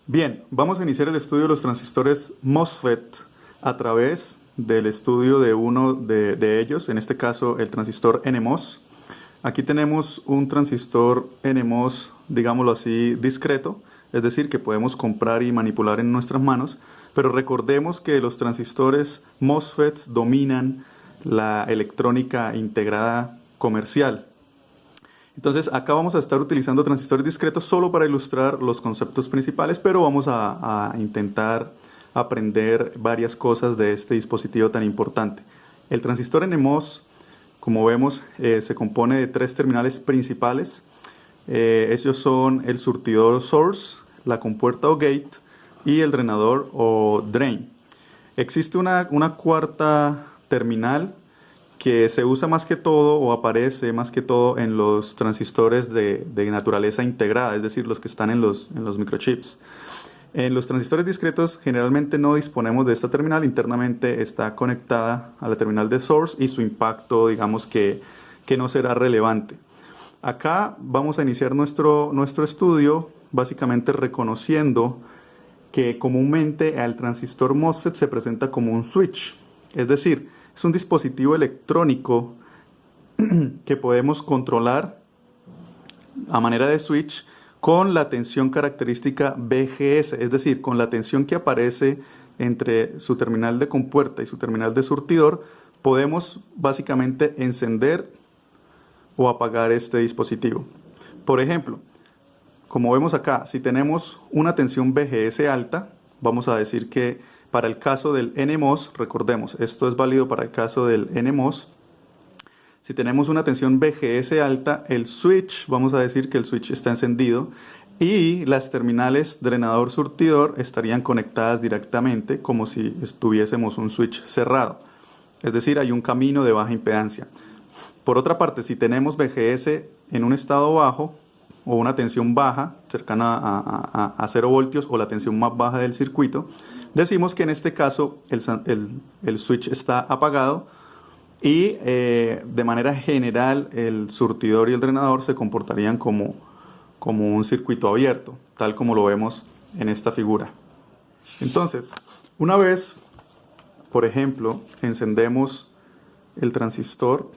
Bien, vamos a iniciar el estudio de los transistores MOSFET a través del estudio de uno de ellos, en este caso el transistor NMOS. Aquí tenemos un transistor NMOS, digámoslo así, discreto, es decir, que podemos comprar y manipular en nuestras manos, pero recordemos que los transistores MOSFETs dominan la electrónica integrada comercial. Entonces acá vamos a estar utilizando transistores discretos solo para ilustrar los conceptos principales, pero vamos a intentar aprender varias cosas de este dispositivo tan importante. El transistor NMOS, como vemos, se compone de tres terminales principales. Ellos son el surtidor source, la compuerta o gate y el drenador o drain. Existe una cuarta terminal que se usa más que todo o aparece más que todo en los transistores de naturaleza integrada, es decir, los que están en los microchips. En los transistores discretos generalmente no disponemos de esta terminal, internamente está conectada a la terminal de source y su impacto, digamos que no será relevante. Acá vamos a iniciar nuestro estudio básicamente reconociendo que comúnmente al transistor MOSFET se presenta como un switch, es decir, es un dispositivo electrónico que podemos controlar a manera de switch con la tensión característica BGS, es decir, con la tensión que aparece entre su terminal de compuerta y su terminal de surtidor, podemos básicamente encender o apagar este dispositivo. Por ejemplo, como vemos acá, si tenemos una tensión BGS alta, vamos a decir que para el caso del NMOS, recordemos, esto es válido para el caso del NMOS. Si tenemos una tensión BGS alta, el switch, vamos a decir que el switch está encendido y las terminales drenador-surtidor estarían conectadas directamente como si tuviésemos un switch cerrado. Es decir, hay un camino de baja impedancia. Por otra parte, si tenemos BGS en un estado bajo o una tensión baja, cercana a 0 voltios o la tensión más baja del circuito, decimos que en este caso el switch está apagado y de manera general el surtidor y el drenador se comportarían como un circuito abierto, tal como lo vemos en esta figura. Entonces, una vez, por ejemplo, encendemos el transistor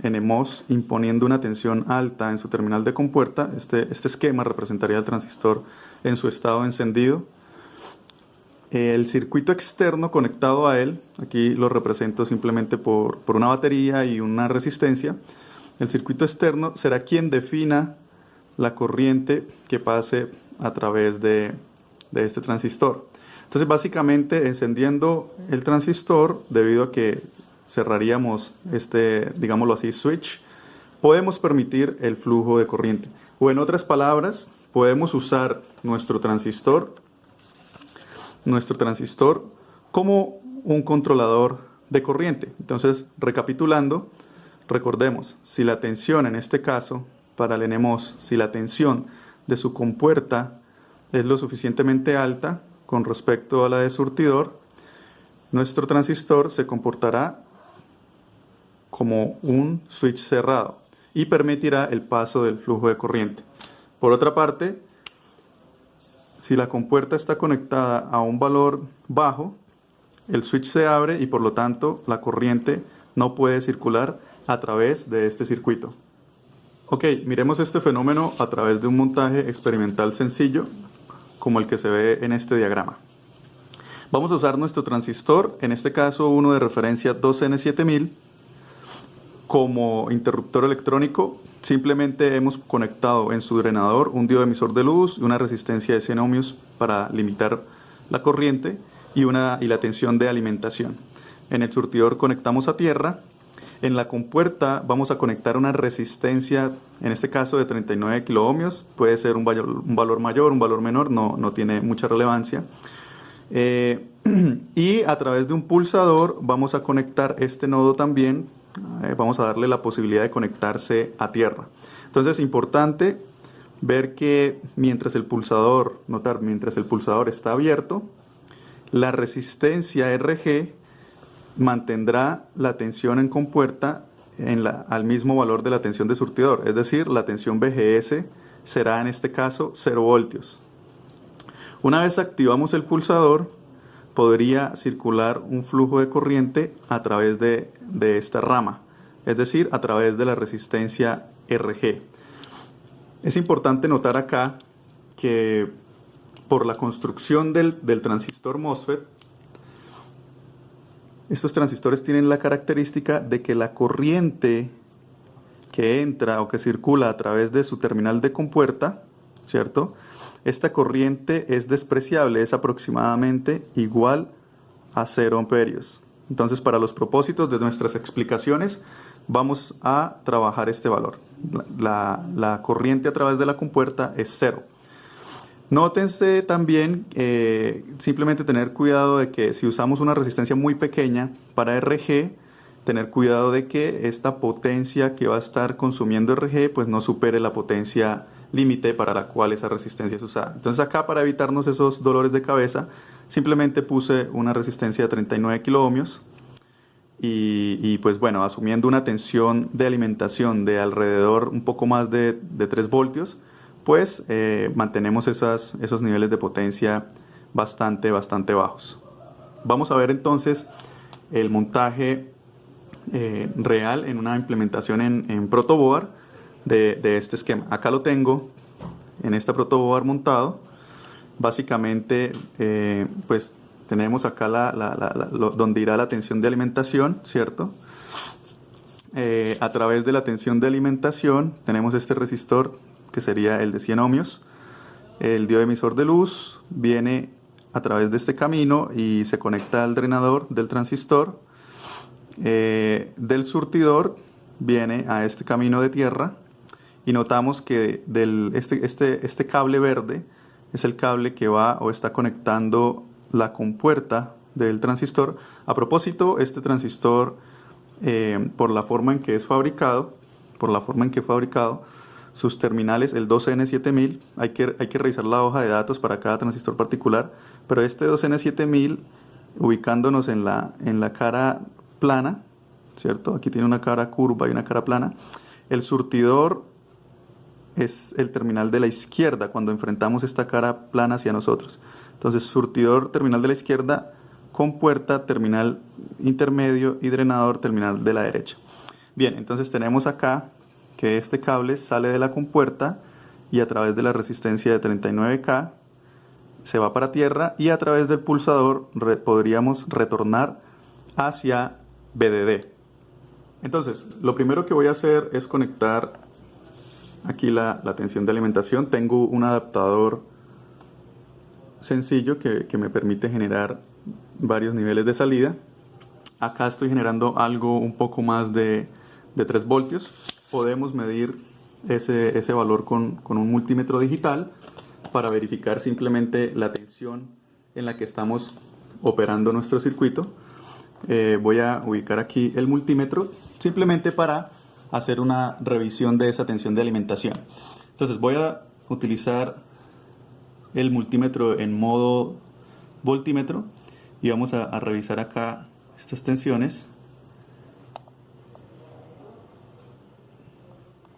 NMOS imponiendo una tensión alta en su terminal de compuerta, este esquema representaría el transistor en su estado encendido. El circuito externo conectado a él, aquí lo represento simplemente por una batería y una resistencia. El circuito externo será quien defina la corriente que pase a través de este transistor. Entonces, básicamente, encendiendo el transistor, debido a que cerraríamos digámoslo así, switch, podemos permitir el flujo de corriente. O en otras palabras, podemos usar nuestro transistor como un controlador de corriente. Entonces, recapitulando, recordemos, si la tensión en este caso, para el NMOS, si la tensión de su compuerta es lo suficientemente alta con respecto a la de surtidor, nuestro transistor se comportará como un switch cerrado y permitirá el paso del flujo de corriente. Por otra parte, si la compuerta está conectada a un valor bajo, el switch se abre y por lo tanto la corriente no puede circular a través de este circuito. Ok, miremos este fenómeno a través de un montaje experimental sencillo como el que se ve en este diagrama. Vamos a usar nuestro transistor, en este caso uno de referencia 2N7000, como interruptor electrónico. Simplemente hemos conectado en su drenador un diodo emisor de luz y una resistencia de 100 ohmios para limitar la corriente y la tensión de alimentación. En el surtidor conectamos a tierra. En la compuerta vamos a conectar una resistencia, en este caso de 39 kiloohmios. Puede ser un valor mayor, un valor menor, no tiene mucha relevancia. Y a través de un pulsador vamos a conectar este nodo también. Vamos a darle la posibilidad de conectarse a tierra. Entonces es importante ver que mientras el pulsador está abierto, la resistencia RG mantendrá la tensión en compuerta al mismo valor de la tensión de surtidor, es decir, la tensión BGS será en este caso 0 voltios. Una vez activamos el pulsador, podría circular un flujo de corriente a través de esta rama, es decir, a través de la resistencia RG. Es importante notar acá que por la construcción del transistor MOSFET, estos transistores tienen la característica de que la corriente que entra o que circula a través de su terminal de compuerta, ¿cierto? Esta corriente es despreciable, es aproximadamente igual a 0 amperios. Entonces, para los propósitos de nuestras explicaciones, vamos a trabajar este valor. La corriente a través de la compuerta es 0. Nótense también, simplemente tener cuidado de que si usamos una resistencia muy pequeña para RG, tener cuidado de que esta potencia que va a estar consumiendo RG pues no supere la potencia límite para la cual esa resistencia es usada. Entonces acá, para evitarnos esos dolores de cabeza, simplemente puse una resistencia de 39 kiloohmios y pues bueno, asumiendo una tensión de alimentación de alrededor un poco más de 3 voltios, pues mantenemos esos niveles de potencia bastante bajos. Vamos a ver entonces el montaje real en una implementación en protoboard de este esquema. Acá lo tengo en esta protoboard montado. Básicamente pues tenemos acá donde irá la tensión de alimentación, ¿cierto? A través de la tensión de alimentación tenemos este resistor que sería el de 100 ohmios. El diodo emisor de luz viene a través de este camino y se conecta al drenador del transistor. Del surtidor viene a este camino de tierra y notamos que este cable verde es el cable que va o está conectando la compuerta del transistor. A propósito, este transistor, por la forma en que es fabricado, sus terminales, el 2N7000, hay que revisar la hoja de datos para cada transistor particular, pero este 2N7000, ubicándonos en la cara plana, ¿cierto? Aquí tiene una cara curva y una cara plana. El surtidor es el terminal de la izquierda cuando enfrentamos esta cara plana hacia nosotros. Entonces, surtidor, terminal de la izquierda, compuerta, terminal intermedio, y drenador, terminal de la derecha. Bien, entonces tenemos acá que este cable sale de la compuerta y a través de la resistencia de 39K se va para tierra, y a través del pulsador podríamos retornar hacia VDD. Entonces, lo primero que voy a hacer es conectar aquí la tensión de alimentación. Tengo un adaptador sencillo que me permite generar varios niveles de salida. Acá estoy generando algo un poco más de 3 voltios. Podemos medir ese valor con un multímetro digital para verificar simplemente la tensión en la que estamos operando nuestro circuito. Voy a ubicar aquí el multímetro simplemente para hacer una revisión de esa tensión de alimentación. Entonces voy a utilizar el multímetro en modo voltímetro y vamos a revisar acá estas tensiones.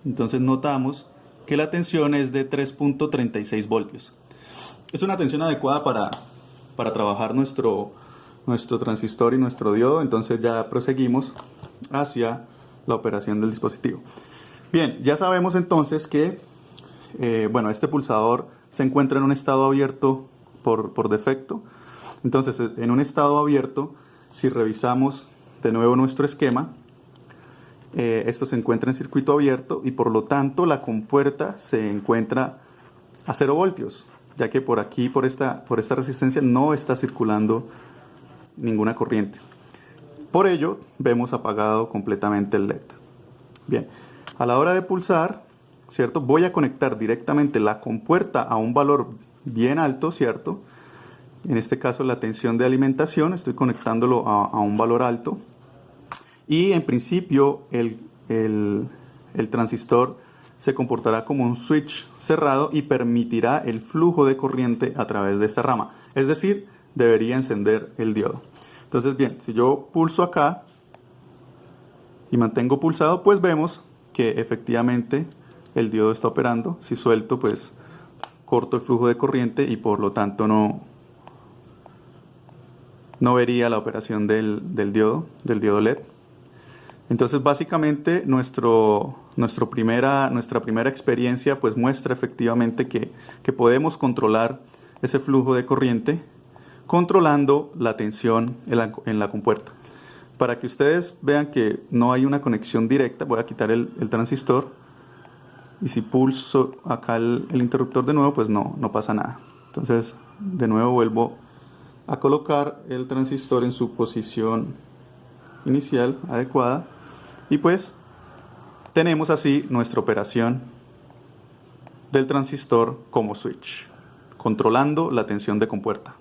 Entonces notamos que la tensión es de 3.36 voltios. Es una tensión adecuada para trabajar nuestro transistor y nuestro diodo. Entonces ya proseguimos hacia la operación del dispositivo. Bien, ya sabemos entonces que bueno, este pulsador se encuentra en un estado abierto por defecto. Entonces, en un estado abierto, si revisamos de nuevo nuestro esquema, esto se encuentra en circuito abierto y por lo tanto la compuerta se encuentra a 0 voltios, ya que por aquí, por esta resistencia, no está circulando ninguna corriente. Por ello, vemos apagado completamente el LED. Bien, a la hora de pulsar, ¿cierto? Voy a conectar directamente la compuerta a un valor bien alto, ¿cierto? En este caso la tensión de alimentación, estoy conectándolo a un valor alto. Y en principio el transistor se comportará como un switch cerrado y permitirá el flujo de corriente a través de esta rama. Es decir, debería encender el diodo. Entonces, bien, si yo pulso acá y mantengo pulsado, pues vemos que efectivamente el diodo está operando. Si suelto, pues corto el flujo de corriente y por lo tanto no vería la operación del diodo LED. Entonces básicamente nuestra primera experiencia pues muestra efectivamente que podemos controlar ese flujo de corriente controlando la tensión en la compuerta. Para que ustedes vean que no hay una conexión directa, voy a quitar el transistor y si pulso acá el interruptor de nuevo pues no pasa nada. Entonces de nuevo vuelvo a colocar el transistor en su posición inicial adecuada y pues tenemos así nuestra operación del transistor como switch, controlando la tensión de compuerta.